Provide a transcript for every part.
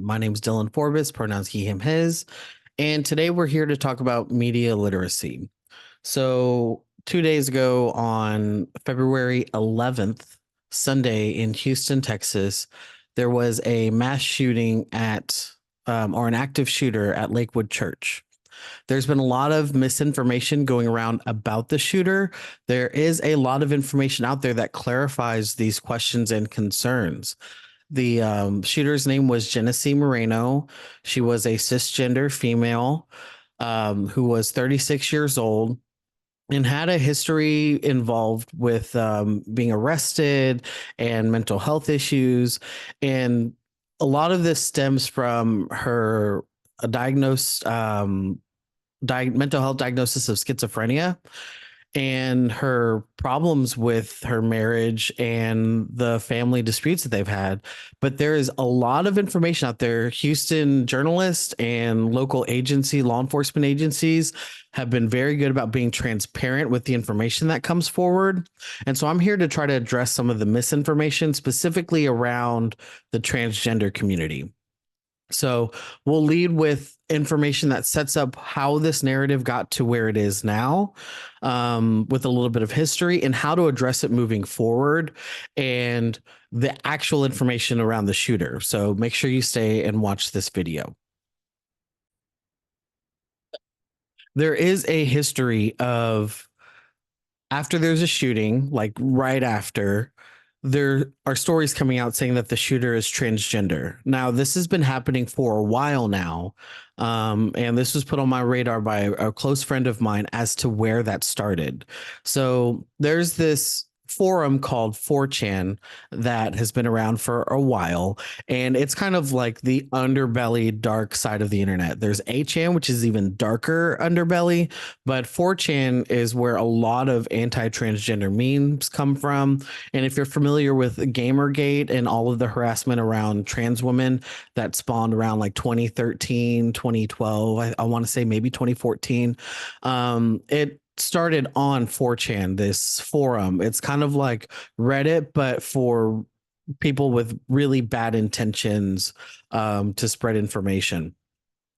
My name is Dylan Forbes, pronouns he, him, his. And today we're here to talk about media literacy. So, 2 days ago on February 11th, Sunday in Houston, Texas, there was a mass shooting or an active shooter at Lakewood Church. There's been a lot of misinformation going around about the shooter. There is a lot of information out there that clarifies these questions and concerns. The shooter's name was Genesee Moreno. She was a cisgender female who was 36 years old and had a history involved with being arrested and mental health issues. And a lot of this stems from her diagnosed mental health diagnosis of schizophrenia and her problems with her marriage and the family disputes that they've had. But there is a lot of information out there. Houston journalists and local law enforcement agencies have been very good about being transparent with the information that comes forward. And so I'm here to try to address some of the misinformation, specifically around the transgender community. So we'll lead with information that sets up how this narrative got to where it is now, with a little bit of history and how to address it moving forward, and the actual information around the shooter. So make sure you stay and watch this video. There is a history of after there's a shooting, like right after, there are stories coming out saying that the shooter is transgender. Now, this has been happening for a while now. And this was put on my radar by a close friend of mine as to where that started. So there's this forum called 4chan that has been around for a while, and it's kind of like the underbelly dark side of the internet. There's 8chan, which is even darker underbelly, but 4chan is where a lot of anti-transgender memes come from. And if you're familiar with Gamergate and all of the harassment around trans women that spawned around like 2013, 2012, I want to say maybe 2014, it started on 4chan, this forum. It's kind of like Reddit, but for people with really bad intentions to spread information.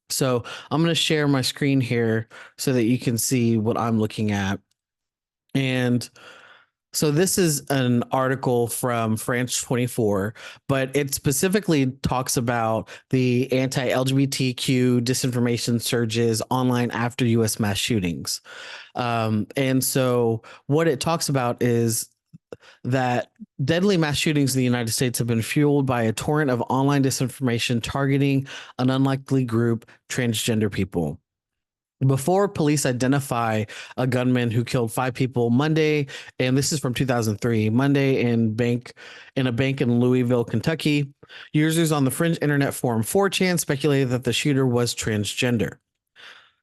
So I'm going to share my screen here so that you can see what I'm looking at. And so this is an article from France 24, but it specifically talks about the anti-LGBTQ disinformation surges online after U.S. mass shootings. And so what it talks about is that deadly mass shootings in the United States have been fueled by a torrent of online disinformation targeting an unlikely group, transgender people. Before police identify a gunman who killed 5 people Monday, and this is from 2003, Monday in a bank in Louisville, Kentucky, users on the fringe internet forum 4chan speculated that the shooter was transgender.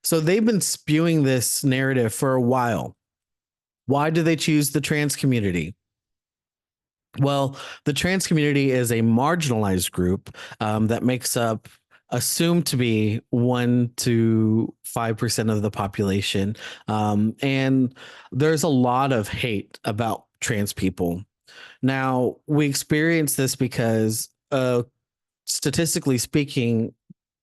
So they've been spewing this narrative for a while. Why do they choose the trans community? Well, the trans community is a marginalized group that makes up assumed to be 1 to 5% of the population. And there's a lot of hate about trans people. Now, we experience this because statistically speaking,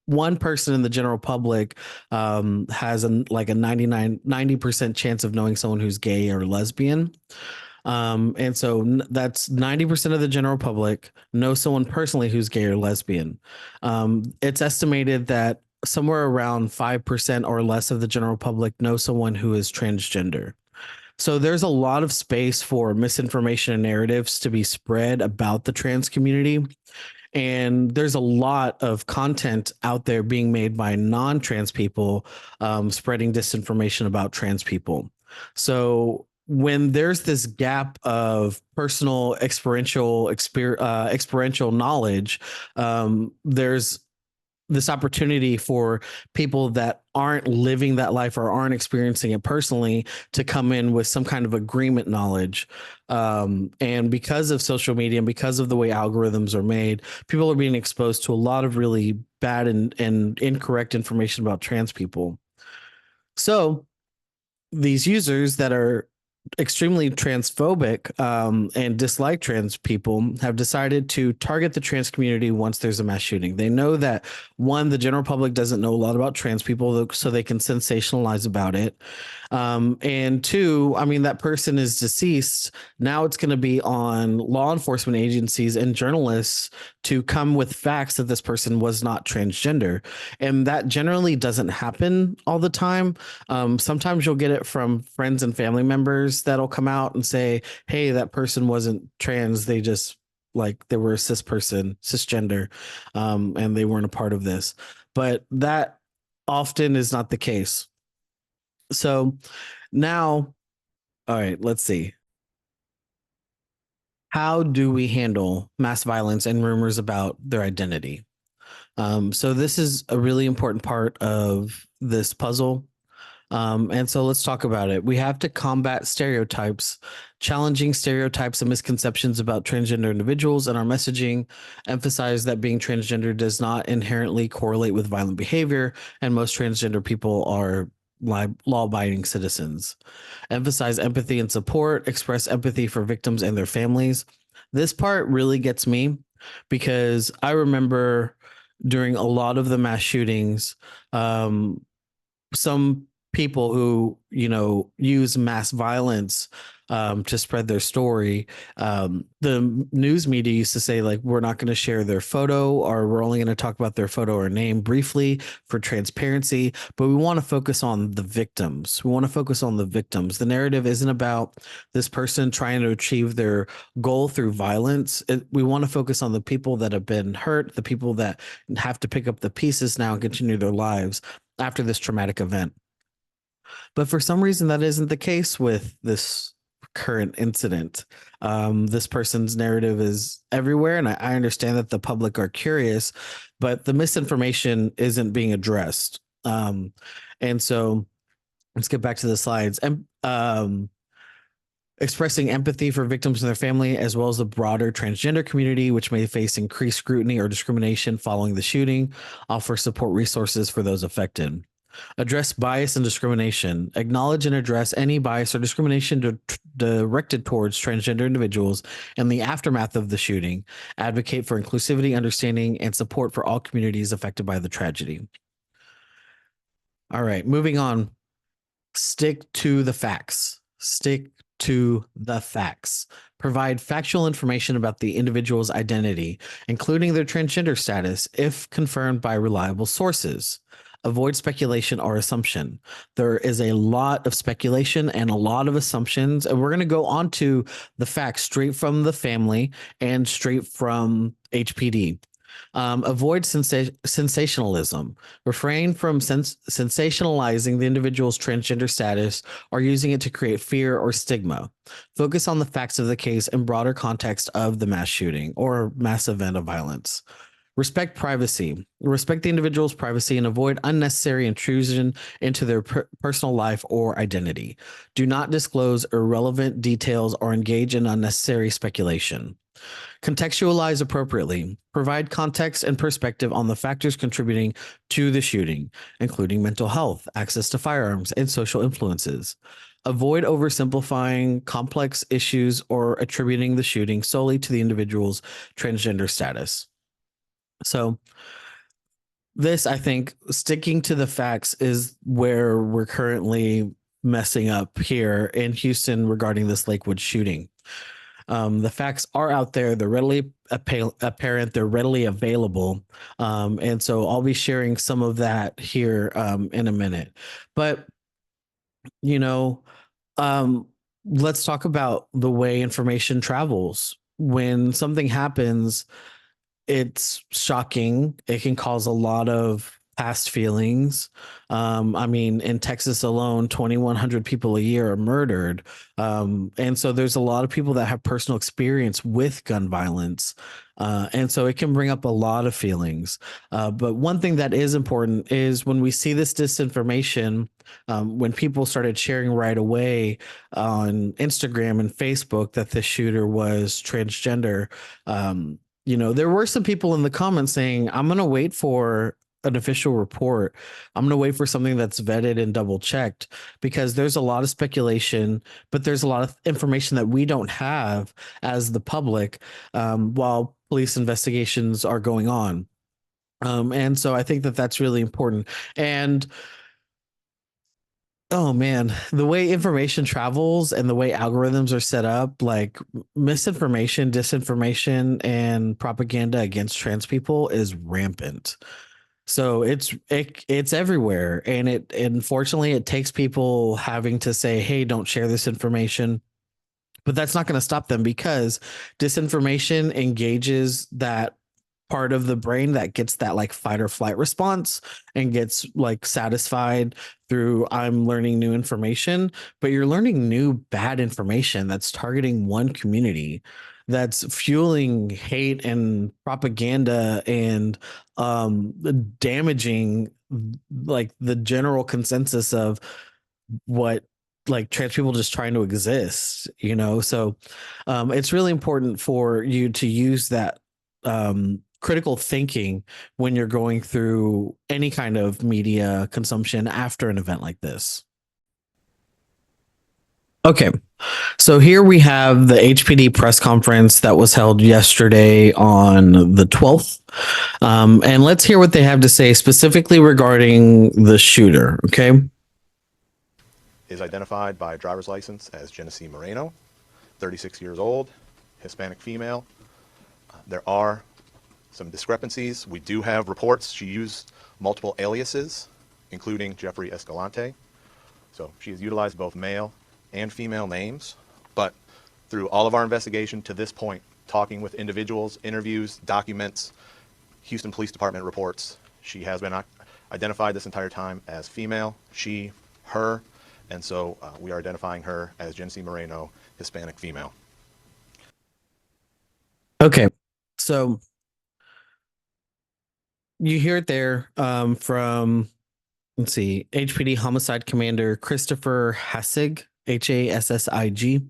one person in the general public has like a 90% chance of knowing someone who's gay or lesbian. And so that's 90% of the general public know someone personally who's gay or lesbian. It's estimated that somewhere around 5% or less of the general public know someone who is transgender. So there's a lot of space for misinformation and narratives to be spread about the trans community. And there's a lot of content out there being made by non-trans people spreading disinformation about trans people. So when there's this gap of personal experiential knowledge, there's this opportunity for people that aren't living that life or aren't experiencing it personally to come in with some kind of agreement knowledge. And because of social media and because of the way algorithms are made, people are being exposed to a lot of really bad and incorrect information about trans people. So these users that are extremely transphobic and dislike trans people have decided to target the trans community once there's a mass shooting. They know that one, the general public doesn't know a lot about trans people, so they can sensationalize about it. And two, I mean, that person is deceased. Now it's going to be on law enforcement agencies and journalists to come with facts that this person was not transgender. And that generally doesn't happen all the time. Sometimes you'll get it from friends and family members that'll come out and say, hey, that person wasn't trans. They just like they were a cis person, cisgender, and they weren't a part of this. But that often is not the case. So now, all right, let's see. How do we handle mass violence and rumors about their identity? So this is a really important part of this puzzle. And so let's talk about it. We have to combat stereotypes, challenging stereotypes and misconceptions about transgender individuals, and our messaging emphasize that being transgender does not inherently correlate with violent behavior, and most transgender people are law-abiding citizens. Emphasize empathy and support, express empathy for victims and their families. This part really gets me because I remember during a lot of the mass shootings, some people who use mass violence to spread their story. The news media used to say like we're not going to share their photo, or we're only going to talk about their photo or name briefly for transparency, but we want to focus on the victims. We want to focus on the victims. The narrative isn't about this person trying to achieve their goal through violence. We want to focus on the people that have been hurt, the people that have to pick up the pieces now and continue their lives after this traumatic event. But for some reason, that isn't the case with this current incident. This person's narrative is everywhere, and I understand that the public are curious, but the misinformation isn't being addressed. And so let's get back to the slides. Expressing empathy for victims and their family, as well as the broader transgender community, which may face increased scrutiny or discrimination following the shooting. Offer support resources for those affected. Address bias and discrimination. Acknowledge and address any bias or discrimination directed towards transgender individuals in the aftermath of the shooting. Advocate for inclusivity, understanding, and support for all communities affected by the tragedy. All right, moving on. Stick to the facts. Stick to the facts. Provide factual information about the individual's identity, including their transgender status, if confirmed by reliable sources. Avoid speculation or assumption. There is a lot of speculation and a lot of assumptions, and we're going to go on to the facts straight from the family and straight from HPD. Avoid sensationalism. Refrain from sensationalizing the individual's transgender status or using it to create fear or stigma. Focus on the facts of the case and broader context of the mass shooting or mass event of violence. Respect privacy. Respect the individual's privacy and avoid unnecessary intrusion into their personal life or identity. Do not disclose irrelevant details or engage in unnecessary speculation. Contextualize appropriately. Provide context and perspective on the factors contributing to the shooting, including mental health, access to firearms, and social influences. Avoid oversimplifying complex issues or attributing the shooting solely to the individual's transgender status. So this, I think, sticking to the facts is where we're currently messing up here in Houston regarding this Lakewood shooting. The facts are out there. They're readily apparent. They're readily available. And so I'll be sharing some of that here in a minute. But, let's talk about the way information travels. When something happens, it's shocking. It can cause a lot of past feelings. I mean, in Texas alone, 2,100 people a year are murdered. And so there's a lot of people that have personal experience with gun violence. And so it can bring up a lot of feelings. But one thing that is important is when we see this disinformation, when people started sharing right away on Instagram and Facebook that the shooter was transgender, there were some people in the comments saying, I'm going to wait for an official report. I'm going to wait for something that's vetted and double checked, because there's a lot of speculation, but there's a lot of information that we don't have as the public, while police investigations are going on. And so I think that that's really important. And oh man, the way information travels and the way algorithms are set up, like misinformation, disinformation, and propaganda against trans people is rampant. So it's everywhere, and it unfortunately it takes people having to say, "Hey, don't share this information." But that's not going to stop them, because disinformation engages that part of the brain that gets that like fight or flight response and gets like satisfied through I'm learning new information. But you're learning new bad information that's targeting one community, that's fueling hate and propaganda and damaging like the general consensus of what, like, trans people just trying to exist, so it's really important for you to use that critical thinking when you're going through any kind of media consumption after an event like this. Okay, so here we have the HPD press conference that was held yesterday on the 12th. And let's hear what they have to say specifically regarding the shooter. Okay. Is identified by driver's license as Genesee Moreno, 36 years old, Hispanic female. There are some discrepancies. We do have reports she used multiple aliases, including Jeffrey Escalante. So she has utilized both male and female names, but through all of our investigation to this point, talking with individuals, interviews, documents, Houston Police Department reports, she has been identified this entire time as female, she, her, and so we are identifying her as Genesee Moreno, Hispanic female. Okay, so you hear it there from, let's see, HPD Homicide Commander Christopher Hassig, Hassig.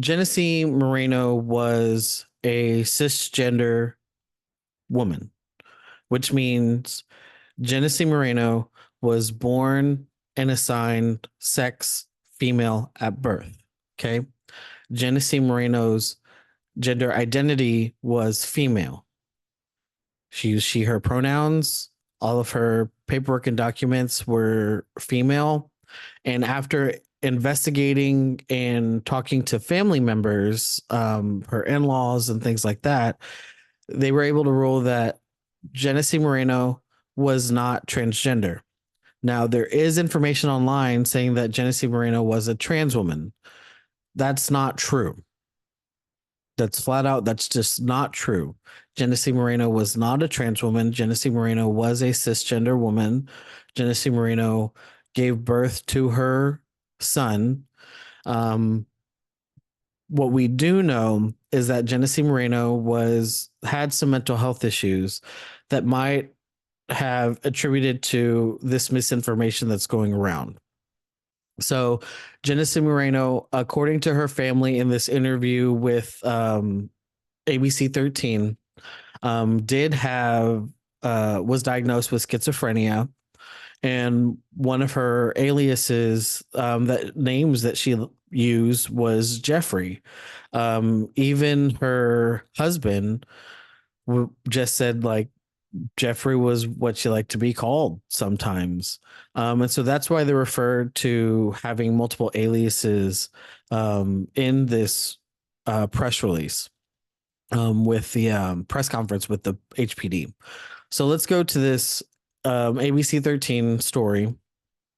Genesee Moreno was a cisgender woman, which means Genesee Moreno was born and assigned sex female at birth. Okay. Genesee Moreno's gender identity was female. She used she, her pronouns. All of her paperwork and documents were female. And after investigating and talking to family members, her in-laws and things like that, they were able to rule that Genesee Moreno was not transgender. Now, there is information online saying that Genesee Moreno was a trans woman. That's not true. That's flat out, that's just not true. Genesee Moreno was not a trans woman. Genesee Moreno was a cisgender woman. Genesee Moreno gave birth to her son. What we do know is that Genesee Moreno had some mental health issues that might have attributed to this misinformation that's going around. So Genesee Moreno, according to her family in this interview with ABC 13, was diagnosed with schizophrenia, and one of her aliases, that names that she used, was Jeffrey. Even her husband just said like Jeffrey was what she liked to be called sometimes. And so that's why they referred to having multiple aliases in this press release, with the press conference with the HPD. So let's go to this ABC 13 story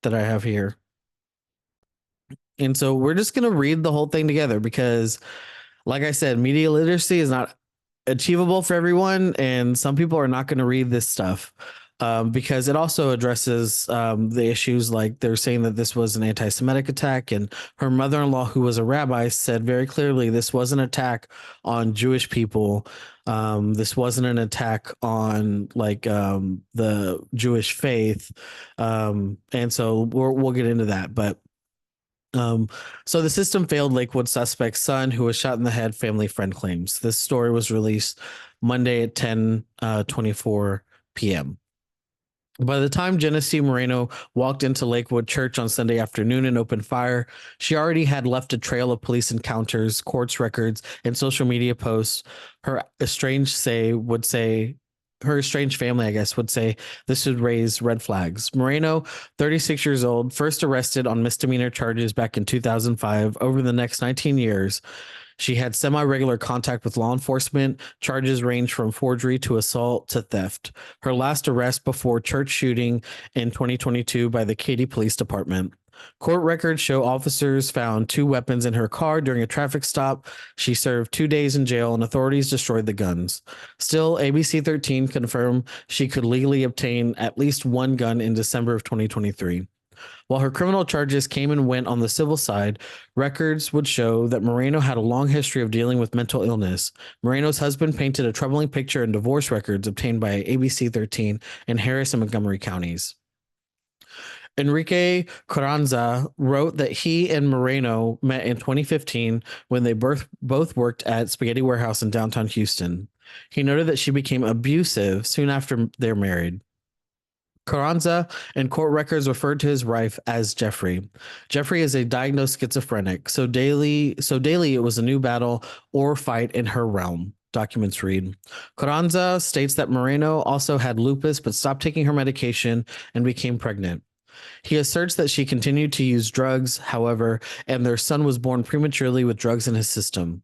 that I have here. And so we're just going to read the whole thing together because, like I said, media literacy is not achievable for everyone, and some people are not going to read this stuff because it also addresses the issues, like they're saying that this was an anti-Semitic attack, and her mother-in-law, who was a rabbi, said very clearly this was an attack on Jewish people. This wasn't an attack on like the Jewish faith, and so we'll get into that, but. So the system failed Lakewood suspect's son, who was shot in the head, family friend claims. This story was released Monday at 10:24 p.m. By the time Genesee Moreno walked into Lakewood Church on Sunday afternoon and opened fire, she already had left a trail of police encounters, courts records, and social media posts. Her her estranged family, I guess, would say this would raise red flags. Moreno, 36 years old, first arrested on misdemeanor charges back in 2005. Over the next 19 years, she had semi regular contact with law enforcement. Charges range from forgery to assault to theft. Her last arrest before church shooting in 2022 by the Katy Police Department. Court records show officers found two weapons in her car during a traffic stop. She served 2 days in jail and authorities destroyed the guns. Still, ABC 13 confirmed she could legally obtain at least one gun in December of 2023. While her criminal charges came and went on the civil side, records would show that Moreno had a long history of dealing with mental illness. Moreno's husband painted a troubling picture in divorce records obtained by ABC 13 in Harris and Montgomery counties. Enrique Carranza wrote that he and Moreno met in 2015 when they both worked at Spaghetti Warehouse in downtown Houston. He noted that she became abusive soon after they're married. Carranza and court records referred to his wife as Jeffrey. Jeffrey is a diagnosed schizophrenic, so daily it was a new battle or fight in her realm. Documents read. Carranza states that Moreno also had lupus but stopped taking her medication and became pregnant. He asserts that she continued to use drugs, however, and their son was born prematurely with drugs in his system.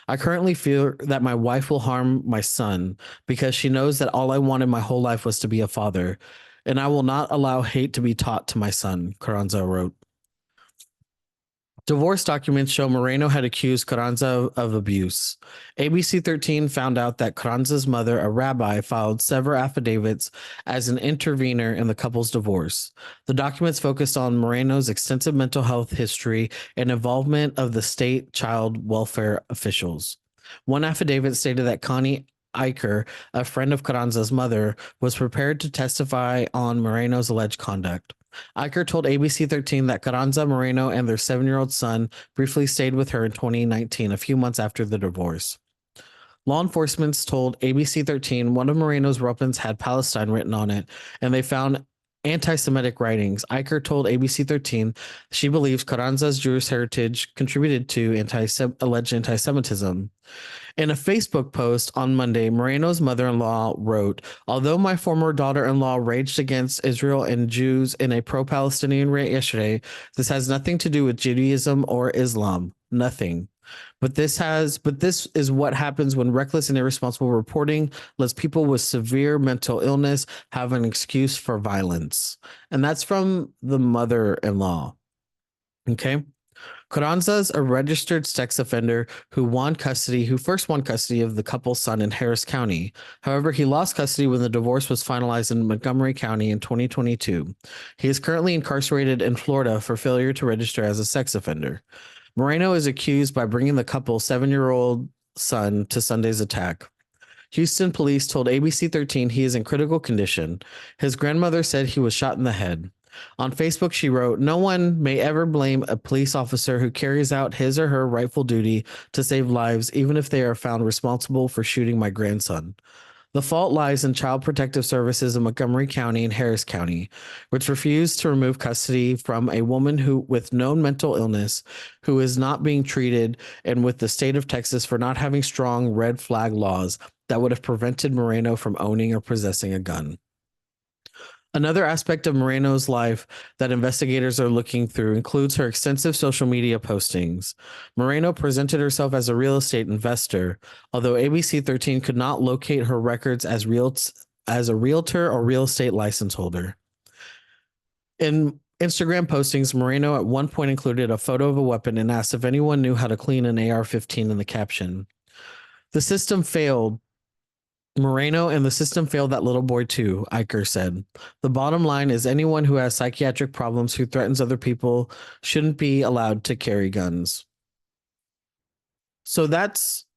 I currently fear that my wife will harm my son because she knows that all I wanted my whole life was to be a father, and I will not allow hate to be taught to my son, Carranza wrote. Divorce documents show Moreno had accused Carranza of abuse. ABC 13 found out that Carranza's mother, a rabbi, filed several affidavits as an intervener in the couple's divorce. The documents focused on Moreno's extensive mental health history and involvement of the state child welfare officials. One affidavit stated that Connie Eicher, a friend of Carranza's mother, was prepared to testify on Moreno's alleged conduct. Eicher told ABC 13 that Carranza, Moreno, and their 7-year-old son briefly stayed with her in 2019, a few months after the divorce. Law enforcement told ABC 13 one of Moreno's weapons had Palestine written on it, and they found anti-Semitic writings. Eicher told ABC 13 she believes Carranza's Jewish heritage contributed to alleged anti-Semitism. In a Facebook post on Monday, Moreno's mother-in-law wrote, "Although my former daughter-in-law raged against Israel and Jews in a pro-Palestinian rant yesterday, this has nothing to do with Judaism or Islam. Nothing. But this is what happens when reckless and irresponsible reporting lets people with severe mental illness have an excuse for violence." And that's from the mother-in-law. Okay. Carranza's a registered sex offender who first won custody of the couple's son in Harris County. However, he lost custody when the divorce was finalized in Montgomery County in 2022. He is currently incarcerated in Florida for failure to register as a sex offender. Moreno is accused by bringing the couple's 7-year-old son to Sunday's attack. Houston police told ABC 13 he is in critical condition. His grandmother said he was shot in the head. On Facebook, she wrote, "No one may ever blame a police officer who carries out his or her rightful duty to save lives, even if they are found responsible for shooting my grandson. The fault lies in Child Protective Services in Montgomery County and Harris County, which refused to remove custody from a woman with known mental illness who is not being treated, and with the state of Texas for not having strong red flag laws that would have prevented Moreno from owning or possessing a gun." Another aspect of Moreno's life that investigators are looking through includes her extensive social media postings. Moreno presented herself as a real estate investor, although ABC 13 could not locate her records as a realtor or real estate license holder. In Instagram postings, Moreno at one point included a photo of a weapon and asked if anyone knew how to clean an AR-15 in the caption. "The system failed Moreno, and the system failed that little boy too," Eicher said. "The bottom line is anyone who has psychiatric problems who threatens other people shouldn't be allowed to carry guns." So that's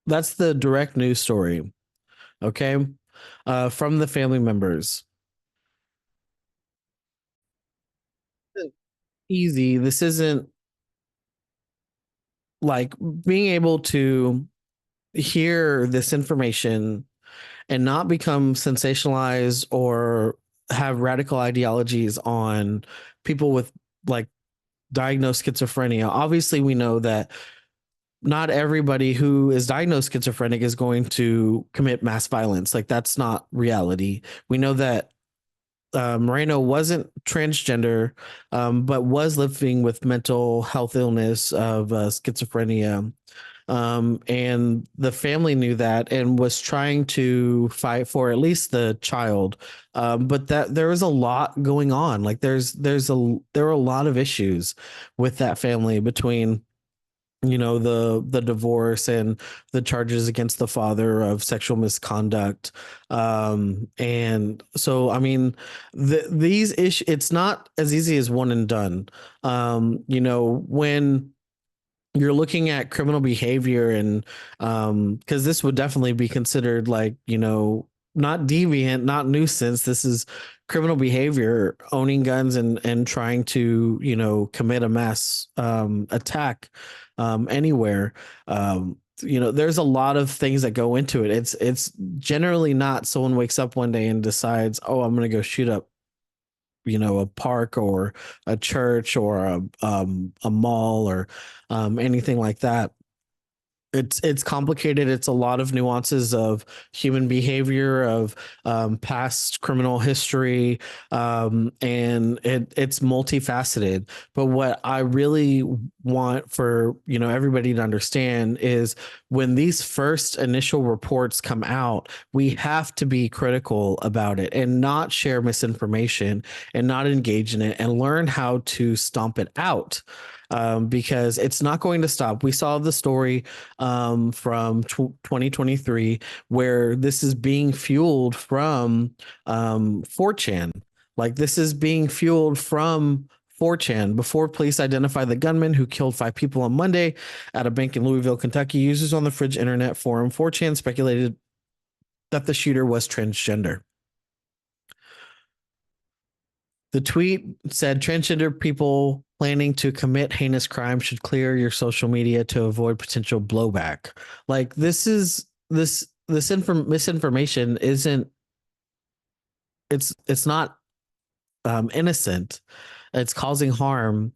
the direct news story, okay, from the family members. Easy. This isn't like being able to hear this information and not become sensationalized or have radical ideologies on people with like diagnosed schizophrenia. Obviously, we know that not everybody who is diagnosed schizophrenic is going to commit mass violence. Like that's not reality. We know that Moreno wasn't transgender, but was living with mental health illness of schizophrenia. And the family knew that and was trying to fight for at least the child. But that there was a lot going on. Like there were a lot of issues with that family between the divorce and the charges against the father of sexual misconduct. And so I mean these issues, it's not as easy as one and done. When you're looking at criminal behavior and because this would definitely be considered like not deviant, not nuisance. This is criminal behavior, owning guns and trying to commit a mass attack anywhere. There's a lot of things that go into it. It's generally not someone wakes up one day and decides, oh, I'm gonna go shoot up a park or a church or a mall or anything like that. It's complicated. It's a lot of nuances of human behavior, of past criminal history, and it's multifaceted. But what I really want for everybody to understand is when these first initial reports come out, we have to be critical about it and not share misinformation and not engage in it and learn how to stomp it out. Because it's not going to stop. We saw the story from 2023 where this is being fueled from 4chan. Like this is being fueled from 4chan. Before police identified the gunman who killed 5 people on Monday at a bank in Louisville, Kentucky, users on the Fridge internet forum 4chan speculated that the shooter was transgender. The tweet said transgender people planning to commit heinous crimes should clear your social media to avoid potential blowback. Like misinformation isn't, it's not innocent. It's causing harm,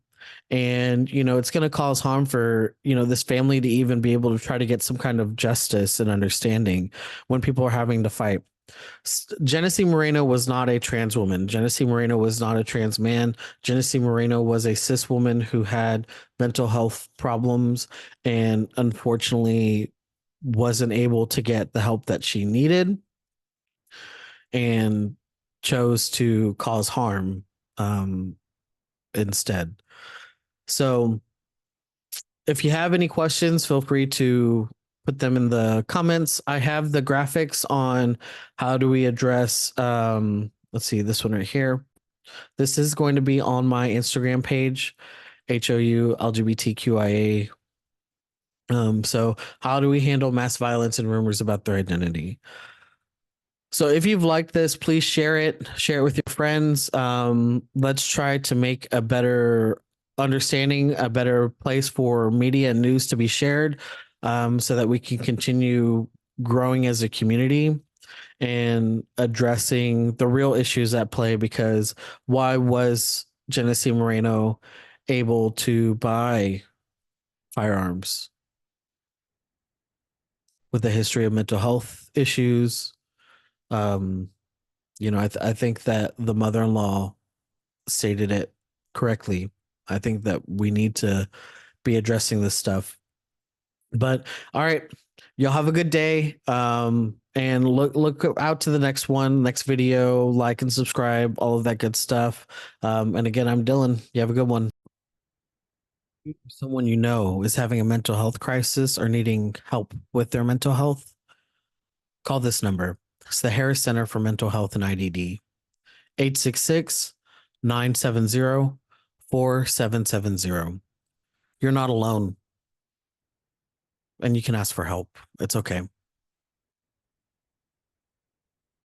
and it's going to cause harm for this family to even be able to try to get some kind of justice and understanding when people are having to fight. Genesee Moreno was not a trans woman. Genesee Moreno was not a trans man. Genesee Moreno was a cis woman who had mental health problems and unfortunately wasn't able to get the help that she needed and chose to cause harm instead. So if you have any questions, feel free to put them in the comments. I have the graphics on how do we address, let's see, this one right here. This is going to be on my Instagram page, HOU LGBTQIA. So how do we handle mass violence and rumors about their identity? So if you've liked this, please share it with your friends. Let's try to make a better understanding, a better place for media and news to be shared, so that we can continue growing as a community and addressing the real issues at play. Because why was Genesee Moreno able to buy firearms with a history of mental health issues? Um, I think that the mother-in-law stated it correctly. I think that we need to be addressing this stuff. But all right, y'all have a good day. And look out to the next one, next video, like and subscribe, all of that good stuff. And again, I'm Dylan. You have a good one. If someone is having a mental health crisis or needing help with their mental health, call this number. It's the Harris Center for Mental Health and IDD. 866-970-4770. You're not alone, and you can ask for help. It's okay.